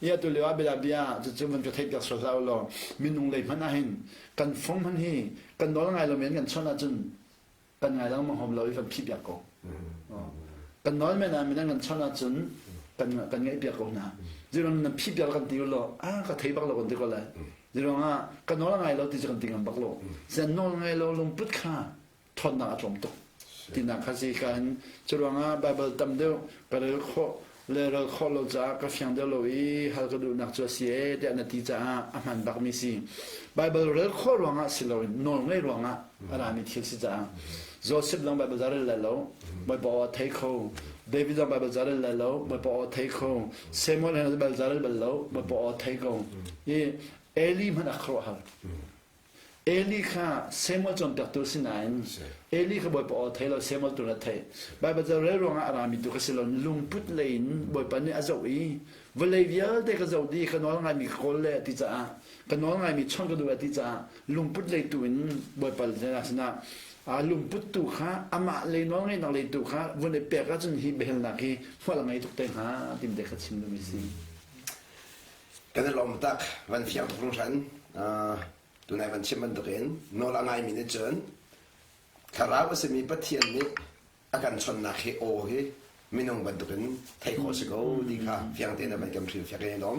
ia tu lewa bela bia chu man ka thei ka so zau lo min nung lei man a hin kan phong man hi kan dol ngai lo men kan chona chun kan ngai lang ma hom lo i fan phi bia ko kan nol men a min kan chona chun kan ngai bia ko na jirong na phi bia kan ti lo a ka thei bak lo kon ti ko la jirong a kan nol ngai lo ti kan ti ngam bak lo sen nol ngai lo lung put kha thon na atom to tin na kha si kan jirong a bible tam deu ka le kho le ro kho lo za ka fyang de lo i hal ka du nak cho sie de na ti za a man bak mi si bible re kho ro nga si lo nol ngai ro nga ara mi thil si za Joseph lang bible za le lo bai bo thai kho David lang bible za le lo bai bo thai kho Samuel lang bible za le lo bai bo thai kho i Eli man a kho ha Eli kha Samuel chon tak tu sin nain Eli kha bai bo thai lo Samuel tu na thai bible za re ro nga ara mi tu ka si lo lung put lein bai pa ni a zo i vlei via de ka zo di ka no nga mi khol le ti za ka no nga mi chon ka du ti za lung put le tu in bai pa na sna a lung put tu kha ama le no ngai na le tu kha vune pe ka chun hi behel na ki phwala ngai tuk te ha tim de ka chim lu mi si cái này lòng tắc văn phiền phong sản tụi này văn chim văn được yên nó là ngày mình chọn khả ra với sự mi bất thiện ní akan chọn nạc hi ô hi mình không văn được yên thấy khó sự cố đi khá phiền tên là mình cầm phiền phiền cái đó